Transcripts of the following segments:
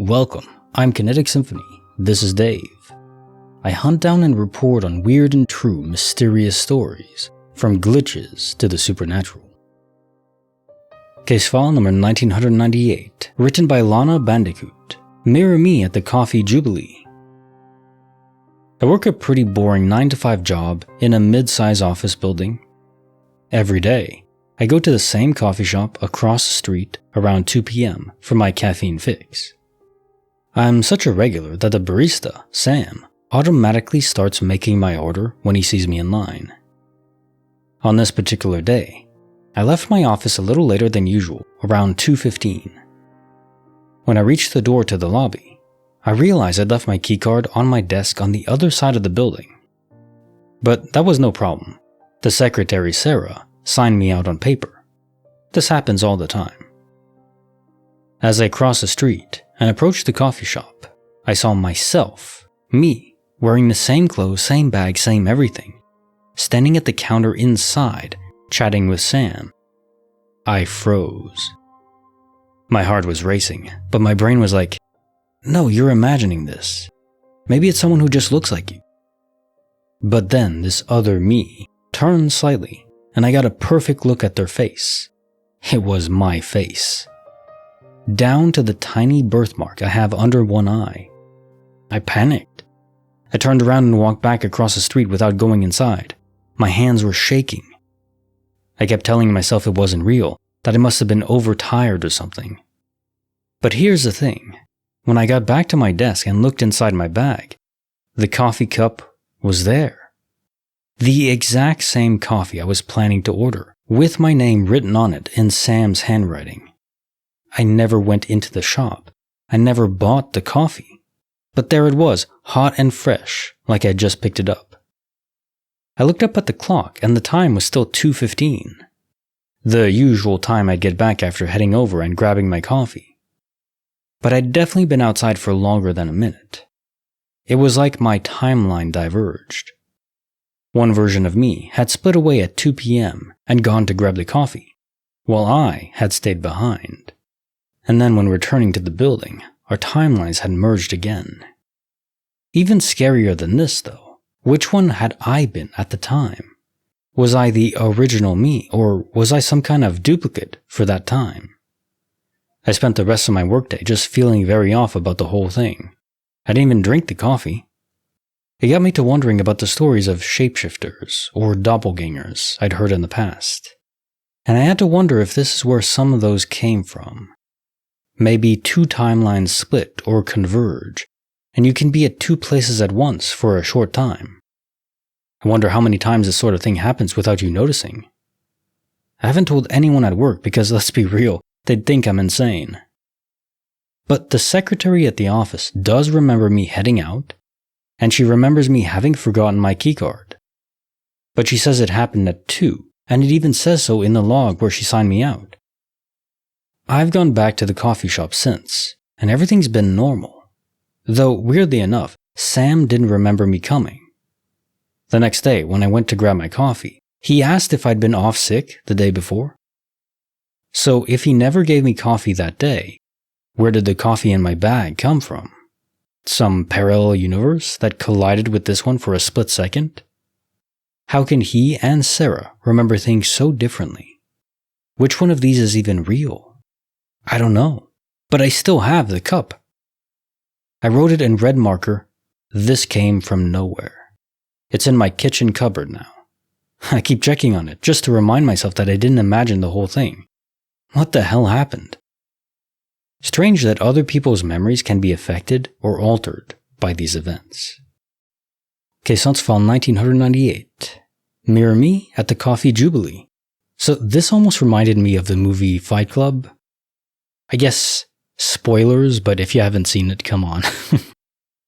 Welcome, I'm Kinetic Symphony. This is Dave. I hunt down and report on weird and true mysterious stories, from glitches to the supernatural. Case file number 1998, written by Lana Bandicoot. Mirror me at the coffee Jubilee. I work a pretty boring 9-to-5 job in a mid-size office building. Every day, I go to the same coffee shop across the street around 2 p.m. for my caffeine fix. I'm such a regular that the barista, Sam, automatically starts making my order when he sees me in line. On this particular day, I left my office a little later than usual, around 2:15. When I reached the door to the lobby, I realized I'd left my keycard on my desk on the other side of the building. But that was no problem. The secretary, Sarah, signed me out on paper. This happens all the time. As I crossed the street and approached the coffee shop, I saw myself, me, wearing the same clothes, same bag, same everything, standing at the counter inside, chatting with Sam. I froze. My heart was racing, but my brain was like, no, you're imagining this. Maybe it's someone who just looks like you. But then this other me turned slightly, and I got a perfect look at their face. It was my face. Down to the tiny birthmark I have under one eye. I panicked. I turned around and walked back across the street without going inside. My hands were shaking. I kept telling myself it wasn't real, that I must have been overtired or something. But here's the thing. When I got back to my desk and looked inside my bag, the coffee cup was there. The exact same coffee I was planning to order, with my name written on it in Sam's handwriting. I never went into the shop. I never bought the coffee. But there it was, hot and fresh, like I'd just picked it up. I looked up at the clock, and the time was still 2:15. The usual time I'd get back after heading over and grabbing my coffee. But I'd definitely been outside for longer than a minute. It was like my timeline diverged. One version of me had split away at 2 p.m. and gone to grab the coffee, while I had stayed behind. And then when returning to the building, our timelines had merged again. Even scarier than this, though, which one had I been at the time? Was I the original me, or was I some kind of duplicate for that time? I spent the rest of my workday just feeling very off about the whole thing. I didn't even drink the coffee. It got me to wondering about the stories of shapeshifters or doppelgangers I'd heard in the past. And I had to wonder if this is where some of those came from. Maybe two timelines split or converge, and you can be at two places at once for a short time. I wonder how many times this sort of thing happens without you noticing. I haven't told anyone at work because, let's be real, they'd think I'm insane. But the secretary at the office does remember me heading out, and she remembers me having forgotten my keycard. But she says it happened at 2, and it even says so in the log where she signed me out. I've gone back to the coffee shop since, and everything's been normal. Though, weirdly enough, Sam didn't remember me coming. The next day, when I went to grab my coffee, he asked if I'd been off sick the day before. So if he never gave me coffee that day, where did the coffee in my bag come from? Some parallel universe that collided with this one for a split second? How can he and Sarah remember things so differently? Which one of these is even real? I don't know, but I still have the cup. I wrote it in red marker, "This came from nowhere." It's in my kitchen cupboard now. I keep checking on it just to remind myself that I didn't imagine the whole thing. What the hell happened? Strange that other people's memories can be affected or altered by these events. Case file 1998. Mirror me at the coffee Jubilee. So this almost reminded me of the movie Fight Club. I guess spoilers, but if you haven't seen it, come on.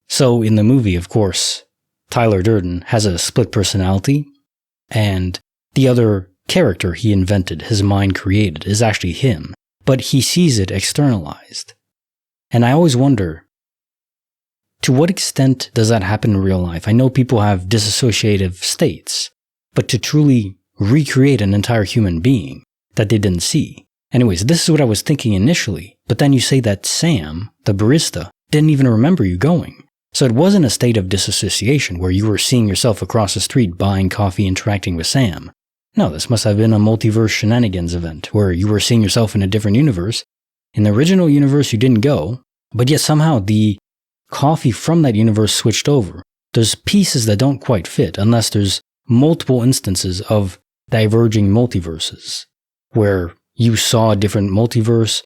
So in the movie, of course, Tyler Durden has a split personality, and the other character he invented, his mind created, is actually him, but he sees it externalized. And I always wonder, to what extent does that happen in real life? I know people have dissociative states, but to truly recreate an entire human being that they didn't see, Anyways, this is what I was thinking initially, but then you say that Sam, the barista, didn't even remember you going. So it wasn't a state of disassociation where you were seeing yourself across the street buying coffee interacting with Sam. No, this must have been a multiverse shenanigans event where you were seeing yourself in a different universe. In the original universe you didn't go, but yet somehow the coffee from that universe switched over. There's pieces that don't quite fit unless there's multiple instances of diverging multiverses where you saw a different multiverse,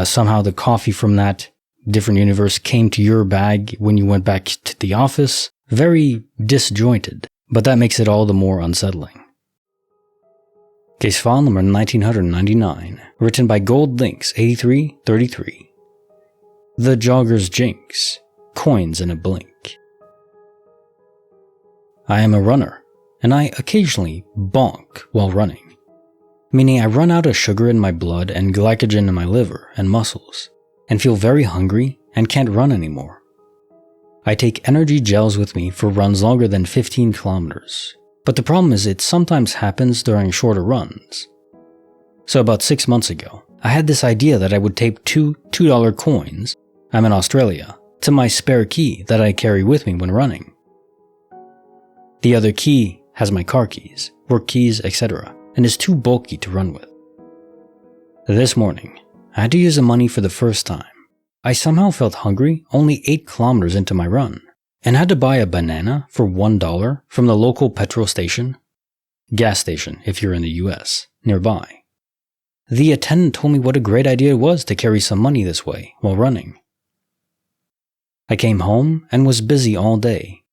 somehow the coffee from that different universe came to your bag when you went back to the office. Very disjointed, but that makes it all the more unsettling. Case file number 1999, written by Gold Links 8333. The Jogger's Jinx, coins in a blink. I am a runner, and I occasionally bonk while running. Meaning I run out of sugar in my blood and glycogen in my liver and muscles, and feel very hungry and can't run anymore. I take energy gels with me for runs longer than 15 kilometers, but the problem is it sometimes happens during shorter runs. So about 6 months ago, I had this idea that I would tape two $2 coins, I'm in Australia, to my spare key that I carry with me when running. The other key has my car keys, work keys, etc., and is too bulky to run with. This morning, I had to use the money for the first time. I somehow felt hungry only 8 kilometers into my run, and had to buy a banana for $1 from the local petrol station, gas station if you're in the US, nearby. The attendant told me what a great idea it was to carry some money this way while running. I came home and was busy all day,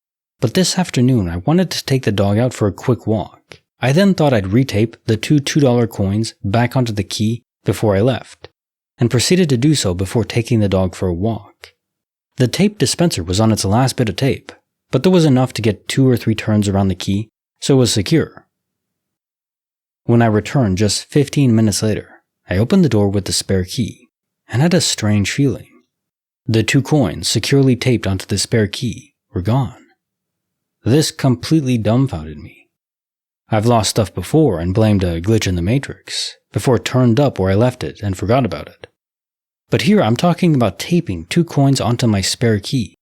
but this afternoon I wanted to take the dog out for a quick walk. I then thought I'd retape the two $2 coins back onto the key before I left, and proceeded to do so before taking the dog for a walk. The tape dispenser was on its last bit of tape, but there was enough to get 2 or 3 turns around the key, so it was secure. When I returned just 15 minutes later, I opened the door with the spare key, and had a strange feeling. The 2 coins securely taped onto the spare key were gone. This completely dumbfounded me. I've lost stuff before and blamed a glitch in the Matrix, before it turned up where I left it and forgot about it. But here I'm talking about taping 2 coins onto my spare key,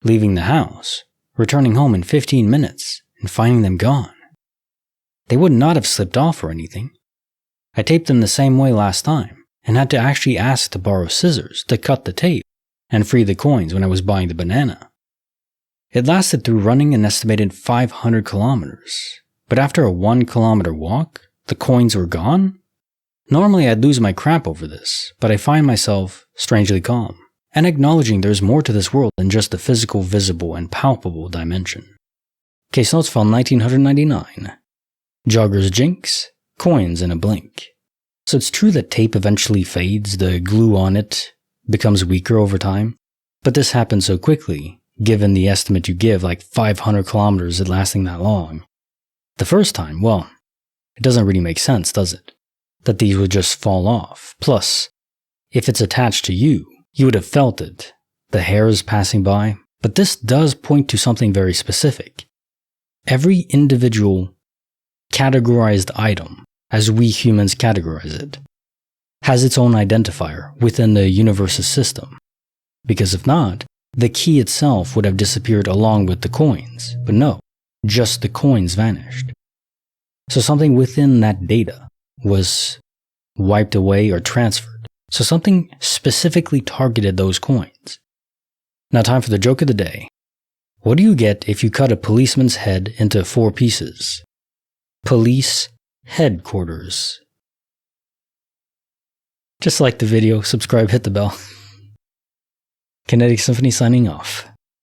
leaving the house, returning home in 15 minutes, and finding them gone. They would not have slipped off or anything. I taped them the same way last time, and had to actually ask to borrow scissors to cut the tape and free the coins when I was buying the banana. It lasted through running an estimated 500 kilometers. But after a 1 kilometer walk, the coins were gone? Normally I'd lose my crap over this, but I find myself strangely calm, and acknowledging there's more to this world than just the physical, visible, and palpable dimension. Case notes file 1999. Jogger's Jinx, coins in a blink. So it's true that tape eventually fades, the glue on it becomes weaker over time, but this happens so quickly, given the estimate you give, like 500 kilometers it lasting that long. The first time, well, it doesn't really make sense, does it? That these would just fall off. Plus, if it's attached to you, you would have felt it. The hairs passing by. But this does point to something very specific. Every individual categorized item, as we humans categorize it, has its own identifier within the universe's system. Because if not, the key itself would have disappeared along with the coins. But no. Just the coins vanished. So something within that data was wiped away or transferred. So something specifically targeted those coins. Now time for the joke of the day. What do you get if you cut a policeman's head into 4 pieces? Police headquarters. Just like the video, subscribe, hit the bell. Kinetic Symphony signing off.